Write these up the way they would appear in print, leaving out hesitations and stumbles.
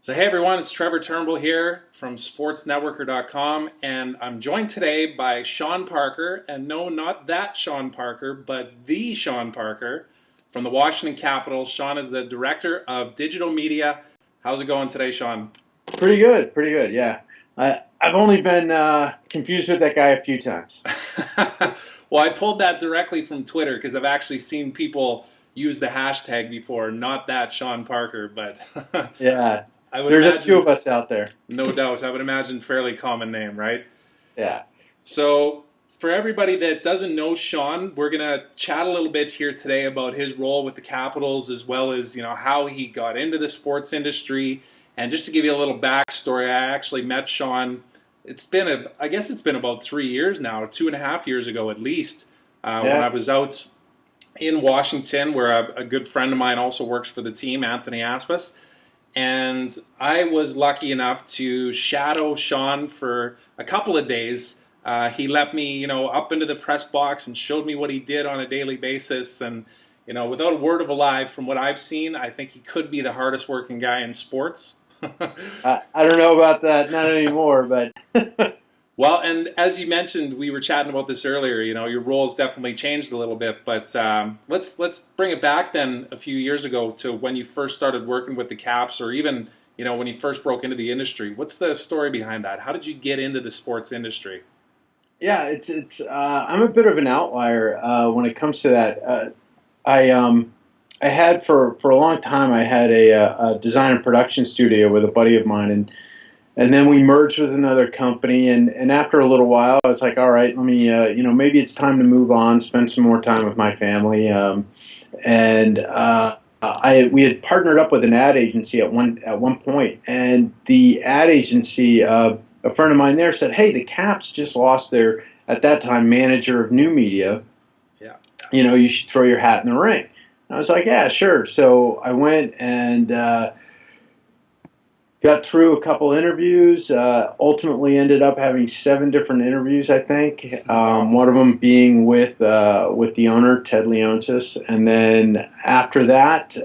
So hey everyone, it's Trevor Turnbull here from SportsNetworker.com, and I'm joined today by Sean Parker, and no, not that Sean Parker, but the Sean Parker from the Washington Capitals. Sean is the Director of Digital Media. How's it going today, Sean? Pretty good, pretty good. Yeah, I've only been confused with that guy a few times. Well, I pulled that directly from Twitter because I've actually seen people use the hashtag before, not that Sean Parker, but Yeah, I would there's a few imagine, of us out there. no doubt, I would imagine fairly common name, right? Yeah, So, for everybody that doesn't know Sean, we're gonna chat a little bit here today about his role with the Capitals, as well as how he got into the sports industry. And just to give you a little backstory, I actually met Sean. I guess it's been about 3 years now, 2.5 years ago at least, when yeah. I was out in Washington, where a good friend of mine also works for the team, Anthony Aspas. And I was lucky enough to shadow Sean for a couple of days. He let me, up into the press box and showed me what he did on a daily basis. And, without a word of a lie, from what I've seen, I think he could be the hardest working guy in sports. I don't know about that, not anymore, but Well, and as you mentioned, we were chatting about this earlier. Your role's definitely changed a little bit, but let's bring it back then a few years ago to when you first started working with the Caps, or even when you first broke into the industry. What's the story behind that? How did you get into the sports industry? yeah, it's I'm a bit of an outlier when it comes to that. I had for a long time I had a design and production studio with a buddy of mine, and then we merged with another company, and after a little while, I was like, all right, let me, maybe it's time to move on, spend some more time with my family. And we had partnered up with an ad agency at one point, and the ad agency, a friend of mine there said, hey, the Caps just lost their, at that time, manager of new media. Yeah. You should throw your hat in the ring. And I was like, yeah, sure. So I went and got through a couple interviews. Ultimately, ended up having 7 different interviews. I think Wow. one of them being with the owner, Ted Leonsis, and then after that,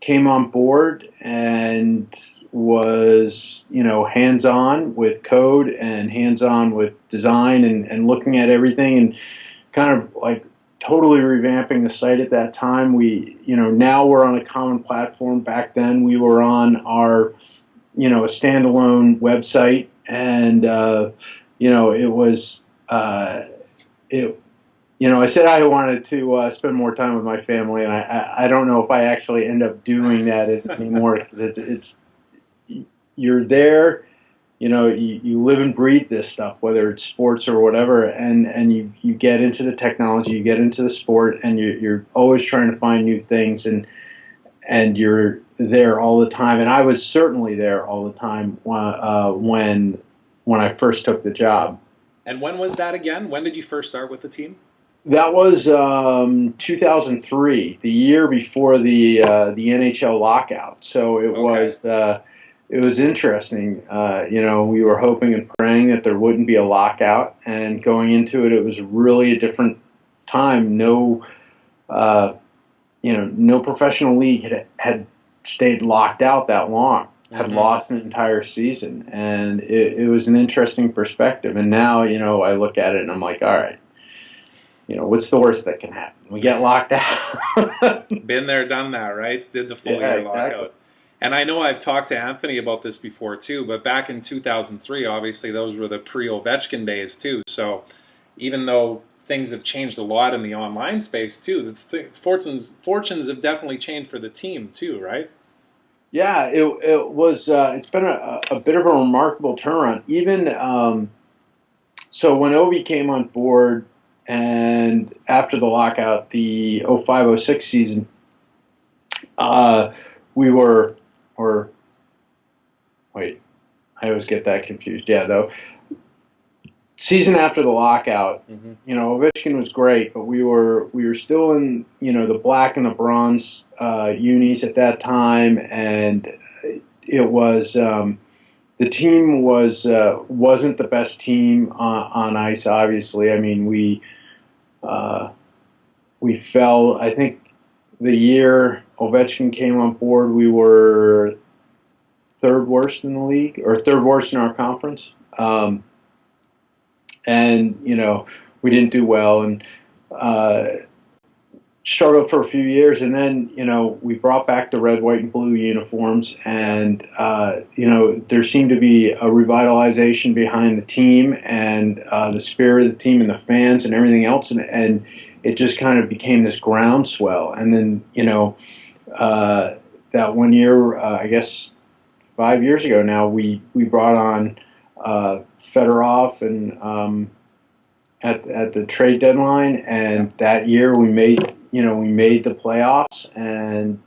came on board and was hands on with code and hands on with design and looking at everything and kind of like totally revamping the site at that time. Now we're on a common platform. Back then, we were on a standalone website, and it was it. I said I wanted to spend more time with my family, and I don't know if I actually end up doing that anymore because it's you're there. You live and breathe this stuff, whether it's sports or whatever, and you get into the technology, you get into the sport, and you're always trying to find new things, and you're there all the time. And I was certainly there all the time when I first took the job. And when was that again? When did you first start with the team? That was 2003, the year before the NHL lockout. So Okay. it was interesting. We were hoping and praying that there wouldn't be a lockout, and going into it, it was really a different time. Uh, no professional league had stayed locked out that long, had Mm-hmm. lost an entire season, and it was an interesting perspective. And now, I look at it and I'm like, all right, what's the worst that can happen? We get locked out. Been there, done that, right? Did the full Yeah, year exactly. lockout. And I know I've talked to Anthony about this before too, but back in 2003, obviously those were the pre-Ovechkin days too. So even though things have changed a lot in the online space too, fortunes have definitely changed for the team too, right? Yeah, it was. It's been a bit of a remarkable turnaround. Even so, when Ovi came on board, and after the lockout, the 05-06 season, uh, we were, or wait, I always get that confused. Yeah, though, season after the lockout, Hmm. Ovechkin was great, but we were still in the black and the bronze unis at that time, and it was. The team wasn't the best team on ice. Obviously, I mean uh, we fell. I think the year Ovechkin came on board, we were third worst in the league, or third worst in our conference. And we didn't do well, and struggled for a few years, and then we brought back the red, white, and blue uniforms, and there seemed to be a revitalization behind the team and the spirit of the team and the fans and everything else, and it just kind of became this groundswell. And then that one year, I guess 5 years ago now, we brought on Fedorov and at the trade deadline, and that year we made the playoffs, and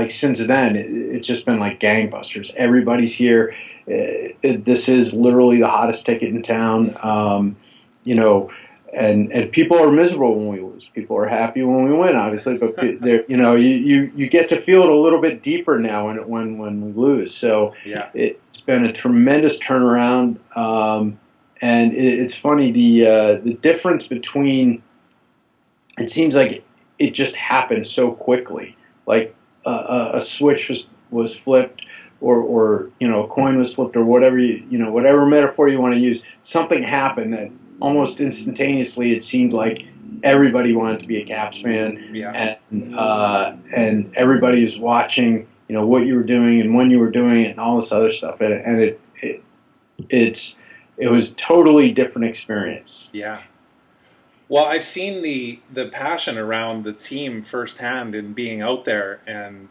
since then it's just been like gangbusters. Everybody's here. This is literally the hottest ticket in town. And people are miserable when we lose. People are happy when we win, obviously, but you get to feel it a little bit deeper now when we lose. So it's been a tremendous turnaround. And it's funny, the difference between, it seems like it just happened so quickly. Like a switch was flipped, or a coin was flipped, or whatever whatever metaphor you want to use. Something happened that almost instantaneously it seemed like everybody wanted to be a Caps fan, and everybody was watching what you were doing and when you were doing it and all this other stuff, and it was totally different experience. Yeah. Well, I've seen the passion around the team firsthand in being out there, and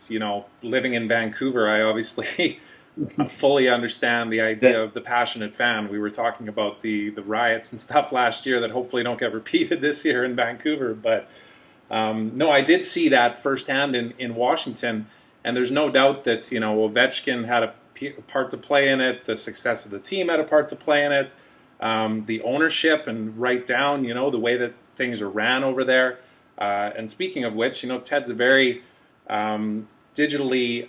living in Vancouver, I obviously fully understand the idea of the passionate fan. We were talking about the riots and stuff last year that hopefully don't get repeated this year in Vancouver, but no, I did see that firsthand in Washington, and there's no doubt that Ovechkin had a part to play in it. The success of the team had a part to play in it. The ownership, and right down, the way that things are ran over there. And speaking of which, Ted's a very digitally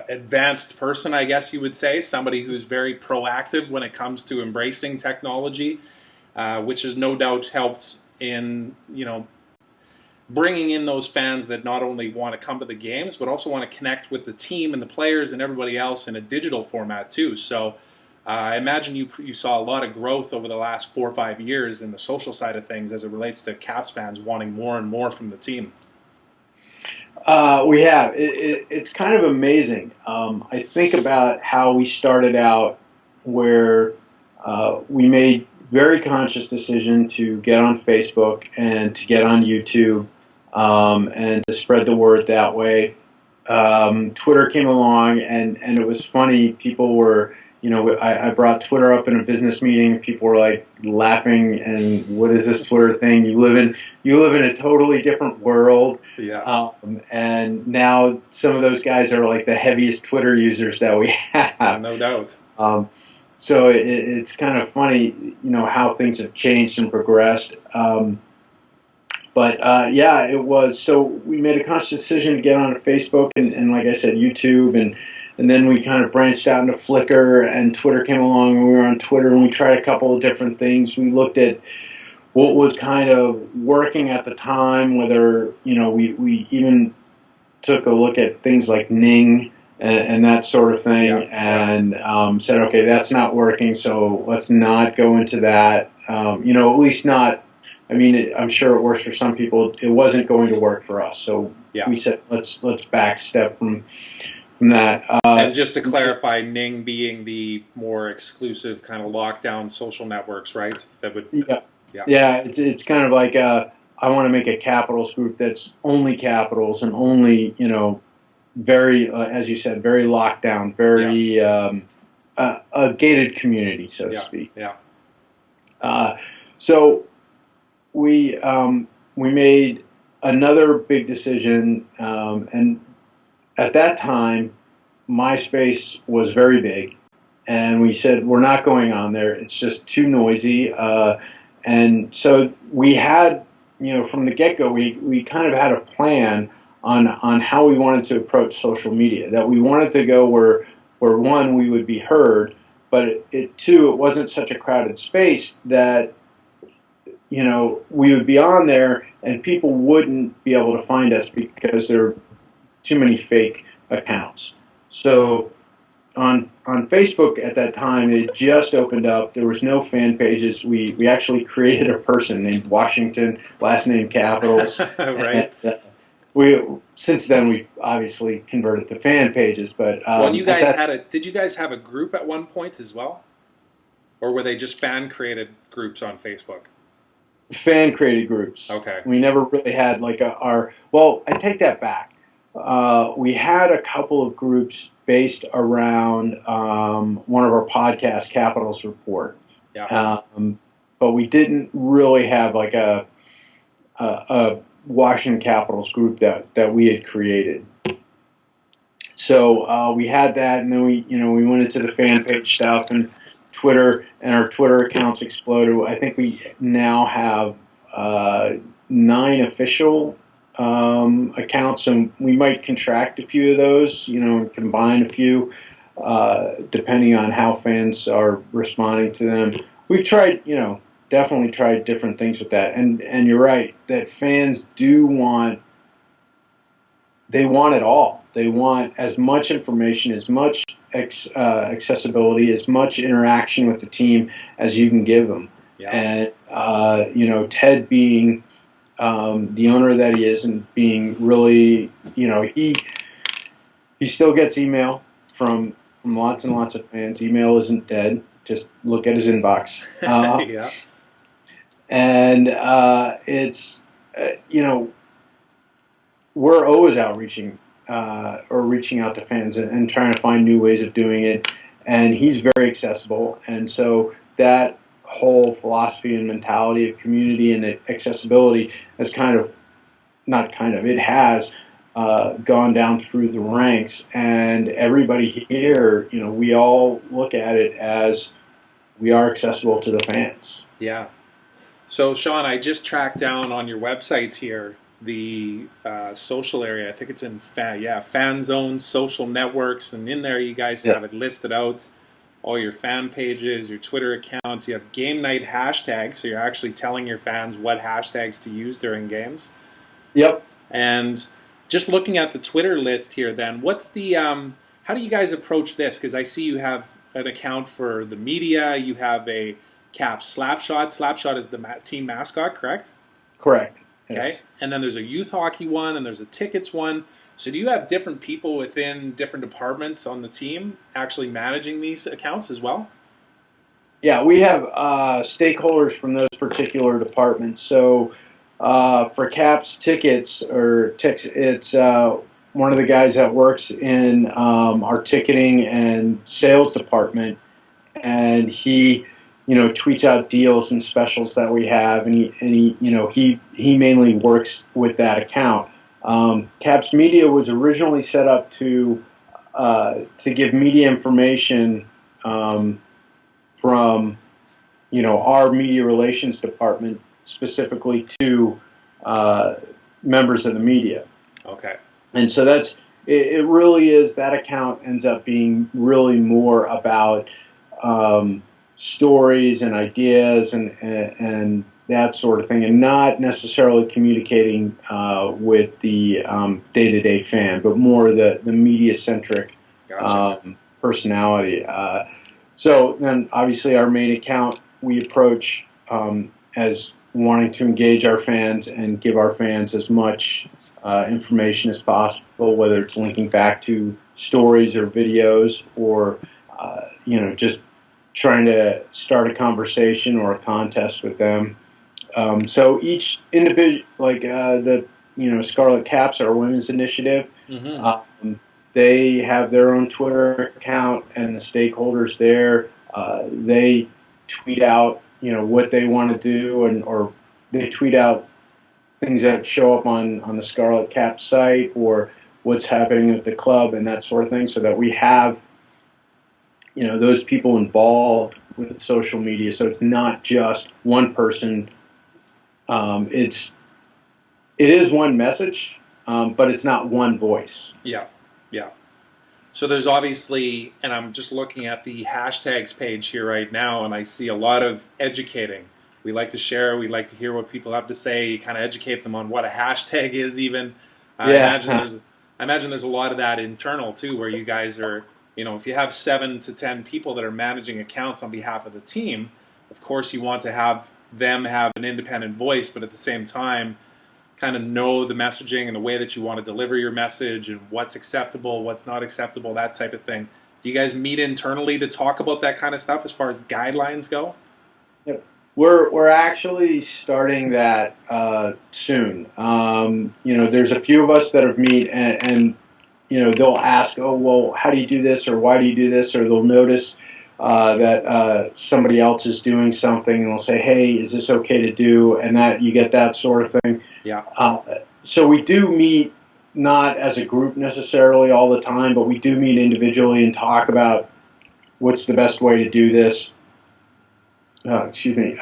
advanced person, I guess you would say. Somebody who's very proactive when it comes to embracing technology, which has no doubt helped in, bringing in those fans that not only want to come to the games, but also want to connect with the team and the players and everybody else in a digital format too. So I imagine you saw a lot of growth over the last 4 or 5 years in the social side of things as it relates to Caps fans wanting more and more from the team. We have. It's kind of amazing. I think about how we started out, where we made very conscious decision to get on Facebook and to get on YouTube, and to spread the word that way. Twitter came along, and it was funny. People were, I brought Twitter up in a business meeting. People were like laughing, and what is this Twitter thing? You live in a totally different world. Yeah. And now some of those guys are like the heaviest Twitter users that we have. No doubt. So it's kind of funny, how things have changed and progressed. But it was. So we made a conscious decision to get onto Facebook and like I said, YouTube, and then we kind of branched out into Flickr, and Twitter came along, and we were on Twitter, and we tried a couple of different things. We looked at what was kind of working at the time, whether, we even took a look at things like Ning and that sort of thing, and said, okay, that's not working, so let's not go into that. At least not. I mean, I'm sure it works for some people. It wasn't going to work for us, so we said let's backstep from that. And just to clarify, Ning being the more exclusive kind of lockdown social networks, right? That would. Yeah. It's kind of like I want to make a Capitals group that's only Capitals and only very as you said, very locked down, very a gated community, so to speak. Yeah. So we made another big decision, and at that time, MySpace was very big, and we said we're not going on there. It's just too noisy, and so we had, from the get-go, we kind of had a plan on how we wanted to approach social media. That we wanted to go where one, we would be heard, but two, it wasn't such a crowded space that we would be on there and people wouldn't be able to find us because there are too many fake accounts. So on Facebook at that time, it just opened up. There was no fan pages. We actually created a person named Washington, last name capitals, and Right. we since then we've obviously converted to fan pages. But Well, and you at guys that had a. Did you guys have a group at one point as well, or were they just fan created groups on Facebook? fan created groups, Okay. we never really had like our. Well, I take that back. We had a couple of groups based around one of our podcast, Capitals Report. Yeah. But we didn't really have like a Washington Capitals group that we had created. So we had that, and then we went into the fan page stuff and Twitter, and our Twitter accounts exploded. I think we now have 9 official accounts, and we might contract a few of those, and combine a few, depending on how fans are responding to them. We've tried, definitely tried different things with that, and you're right that fans do want. They want it all. They want as much information, as much accessibility, as much interaction with the team as you can give them. Yeah. And Ted being the owner that he is, and being really, he still gets email from lots and lots of fans. Email isn't dead. Just look at his inbox. Yeah. And it's we're always outreaching or reaching out to fans and trying to find new ways of doing it. And he's very accessible, and so that whole philosophy and mentality of community and accessibility has it has gone down through the ranks, and everybody here, we all look at it as we are accessible to the fans. Yeah. So, Sean, I just tracked down on your website here the social area. I think it's in fan zones, social networks, and in there you guys have it listed out. All your fan pages, your Twitter accounts. You have game night hashtags, so you're actually telling your fans what hashtags to use during games. Yep. And just looking at the Twitter list here, then what's the how do you guys approach this? Because I see you have an account for the media. You have a Caps Slapshot. Slapshot is the team mascot, correct? Correct. Okay. Yes. And then there's a youth hockey one, and there's a tickets one. So do you have different people within different departments on the team actually managing these accounts as well? Yeah, we have stakeholders from those particular departments. So for Caps tickets it's one of the guys that works in our ticketing and sales department, and he tweets out deals and specials that we have, and he mainly works with that account. Caps Media was originally set up to give media information from our media relations department specifically to members of the media. Okay. And so it really is, that account ends up being really more about stories and ideas and that sort of thing, and not necessarily communicating with the day-to-day fan, but more the media-centric personality. So then obviously our main account we approach as wanting to engage our fans and give our fans as much information as possible, whether it's linking back to stories or videos, or just trying to start a conversation or a contest with them. So each individual, like the Scarlet Caps, our women's initiative, they have their own Twitter account, and the stakeholders there, they tweet out what they want to do, or they tweet out things that show up on the Scarlet Caps site, or what's happening at the club and that sort of thing, so that we have those people involved with social media. So it's not just one person. It is one message, but it's not one voice. Yeah. So there's obviously, and I'm just looking at the hashtags page here right now, and I see a lot of educating. We like to share. We like to hear what people have to say. You kind of educate them on what a hashtag is even. I imagine I imagine there's a lot of that internal too, where you guys are, if you have 7 to 10 people that are managing accounts on behalf of the team, of course you want to have them have an independent voice, but at the same time, kind of know the messaging and the way that you want to deliver your message and what's acceptable, what's not acceptable, that type of thing. Do you guys meet internally to talk about that kind of stuff as far as guidelines go? Yep. We're actually starting that soon. There's a few of us that have meet, and they'll ask, oh, well, how do you do this, or why do you do this, or they'll notice that somebody else is doing something, and they'll say, hey, is this okay to do? And that you get that sort of thing. Yeah. So we do meet, not as a group necessarily all the time, but we do meet individually and talk about what's the best way to do this. Excuse me.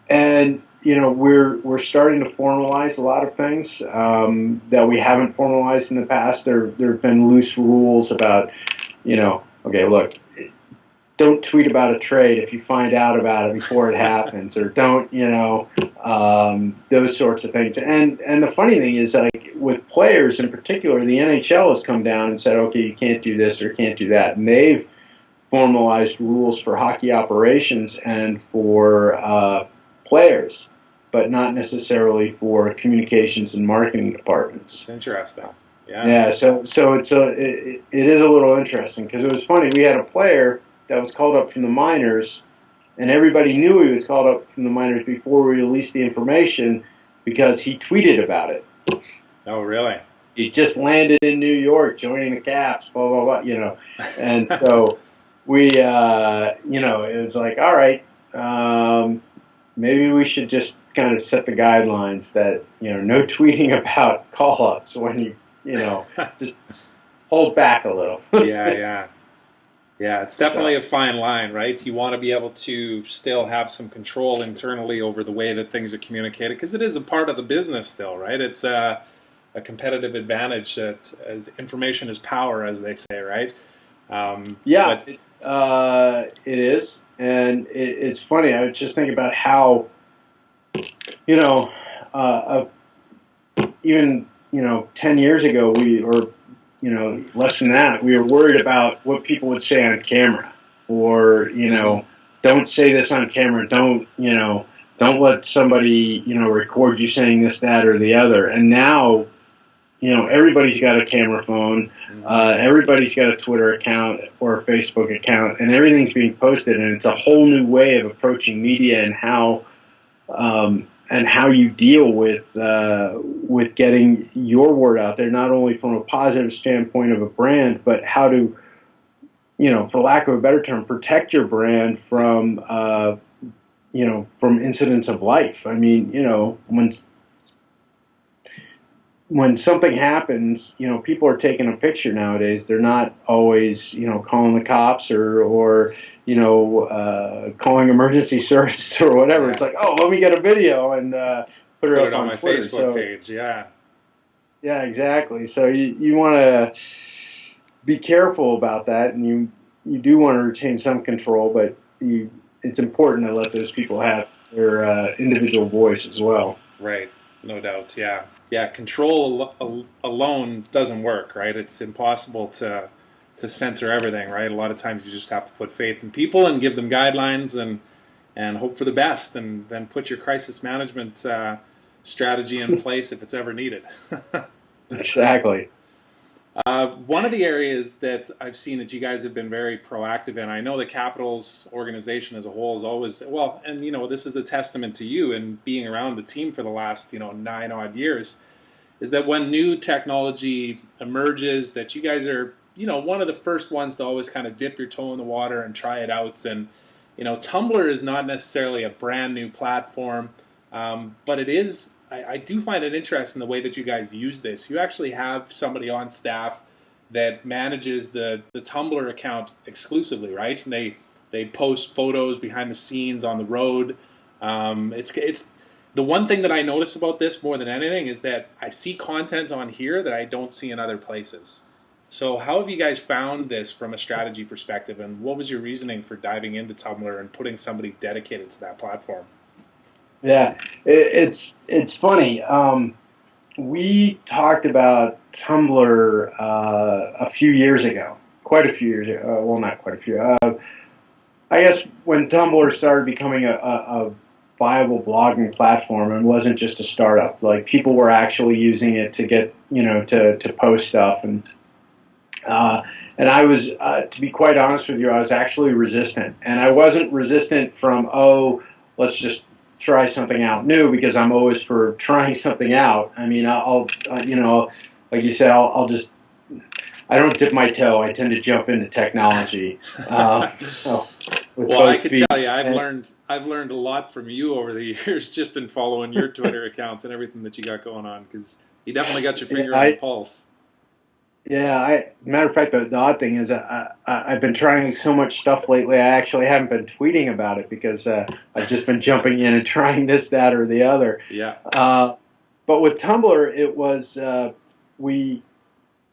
And we're starting to formalize a lot of things that we haven't formalized in the past. There have been loose rules about, okay, look, don't tweet about a trade if you find out about it before it happens, or don't, those sorts of things. And the funny thing is, like, with players in particular, the NHL has come down and said, okay, you can't do this or can't do that, and they've formalized rules for hockey operations and for players, but not necessarily for communications and marketing departments. It's interesting. Yeah. Yeah. So it is a little interesting, because it was funny. We had a player that was called up from the minors, and everybody knew he was called up from the minors before we released the information, because he tweeted about it. Oh, really? He just landed in New York, joining the Caps, blah blah blah. And so we, it was like, all right, maybe we should just kind of set the guidelines that, no tweeting about call-ups when you just hold back a little. Yeah, it's definitely a fine line, right? You want to be able to still have some control internally over the way that things are communicated, because it is a part of the business still, right? It's a competitive advantage that, as information is power, as they say, right? It is, and it's funny. I was just thinking about how, even 10 years ago, less than that, we were worried about what people would say on camera, or don't say this on camera. Don't let somebody record you saying this, that, or the other. And now, everybody's got a camera phone, everybody's got a Twitter account or a Facebook account, and everything's being posted, and it's a whole new way of approaching media and how you deal with getting your word out there, not only from a positive standpoint of a brand, but how to, for lack of a better term, protect your brand from incidents of life. I mean, when something happens, people are taking a picture nowadays. They're not always, calling the cops or calling emergency services or whatever. Yeah. It's like, oh, let me get a video and put it up on my Twitter. Facebook page. Yeah. Yeah, exactly. So you want to be careful about that, and you do want to retain some control, but it's important to let those people have their individual voice as well. Right. No doubt. Yeah. Yeah. Control alone doesn't work, right? It's impossible to censor everything, right? A lot of times you just have to put faith in people and give them guidelines and hope for the best, and then put your crisis management strategy in place if it's ever needed. Exactly. One of the areas that I've seen that you guys have been very proactive in, I know the Capitals organization as a whole is always, well, and this is a testament to you and being around the team for the last 9 odd years, is that when new technology emerges, that you guys are one of the first ones to always kind of dip your toe in the water and try it out. And Tumblr is not necessarily a brand new platform, but it is. I do find it interesting the way that you guys use this. You actually have somebody on staff that manages the Tumblr account exclusively, right? And they post photos behind the scenes on the road. It's the one thing that I notice about this more than anything is that I see content on here that I don't see in other places. So how have you guys found this from a strategy perspective, and what was your reasoning for diving into Tumblr and putting somebody dedicated to that platform? Yeah, it's funny. we talked about Tumblr a few years ago, quite a few years ago. Well, not quite a few. I guess when Tumblr started becoming a viable blogging platform and wasn't just a startup, like people were actually using it to get, to post stuff. Uh, and I was, to be quite honest with you, I was actually resistant. And I wasn't resistant from, oh, let's just try something out new, because I'm always for trying something out. I mean, like you said, I'll just, I don't dip my toe. I tend to jump into technology. So with Well, I both could feet. tell you, And, I've learned a lot from you over the years just in following your Twitter accounts and everything that you got going on, because you definitely got your yeah, finger on the pulse. matter of fact, the odd thing is I've been trying so much stuff lately. I actually haven't been tweeting about it, because I've just been jumping in and trying this, that, or the other. Yeah, But with Tumblr, it was we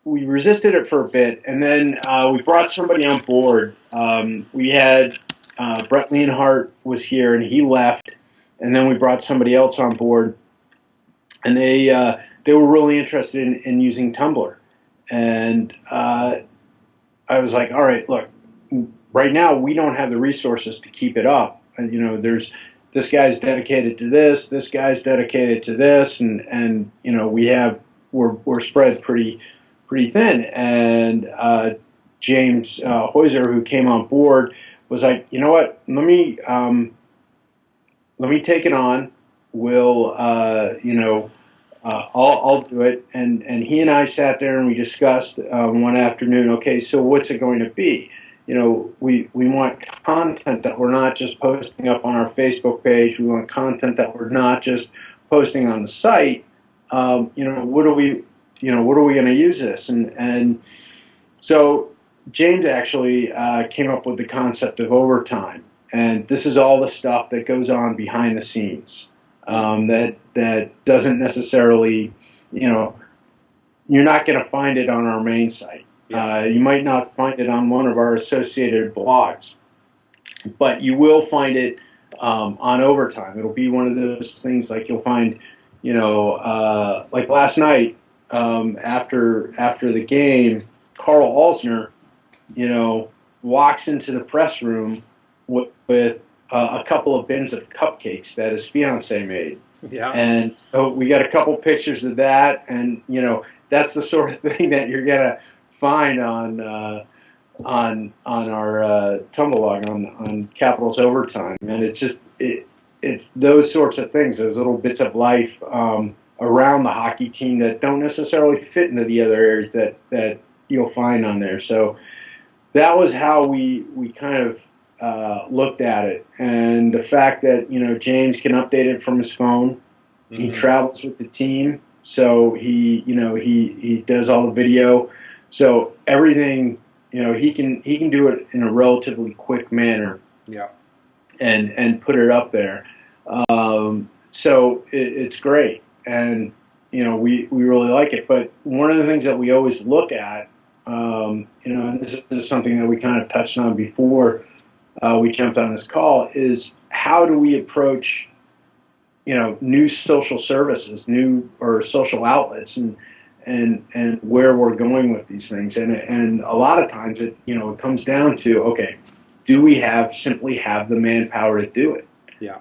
we resisted it for a bit, and then we brought somebody on board. We had Brett Leonhardt was here, and he left, and then we brought somebody else on board, and they were really interested in using Tumblr, and I was like, all right, look, right now we don't have the resources to keep it up. And, there's this guy's dedicated to this guy's dedicated to this, and we're spread pretty thin. And James Hoyser, who came on board, was like, you know what, let me take it on. We'll, I'll do it. And he and I sat there and we discussed one afternoon. Okay, so what's it going to be? We want content that we're not just posting up on our Facebook page. We want content that we're not just posting on the site. What are we going to use this? And so James actually came up with the concept of overtime, and this is all the stuff that goes on behind the scenes, that doesn't necessarily, you're not going to find it on our main site. yeah, You might not find it on one of our associated blogs, but you will find it on overtime. It'll be one of those things, like you'll find, like last night, after the game, Carl Alsner, walks into the press room with a couple of bins of cupcakes that his fiance made. yeah. And so we got a couple pictures of that, and that's the sort of thing that you're gonna find on our Tumblr on Capitals Overtime, and it's those sorts of things, those little bits of life around the hockey team that don't necessarily fit into the other areas that you'll find on there. So that was how we kind of looked at it, and the fact that James can update it from his phone. Mm-hmm. He travels with the team, so he does all the video, so everything he can do it in a relatively quick manner. Yeah, and put it up there. So it's great, and we really like it. But one of the things that we always look at, and this is something that we kind of touched on before we jumped on this call, is how do we approach new social services, new or social outlets, and where we're going with these things, and a lot of times it comes down to, okay, do we simply have the manpower to do it? yeah.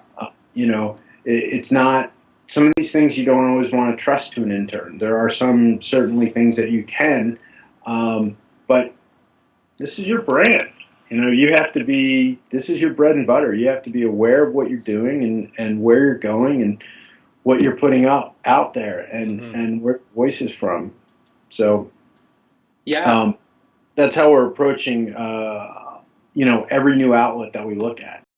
It's not, some of these things you don't always want to trust to an intern. There are some certainly things that you can, but this is your brand. You have to be, this is your bread and butter. You have to be aware of what you're doing and where you're going and what you're putting out there, and where voice is from. So Yeah. that's how we're approaching every new outlet that we look at.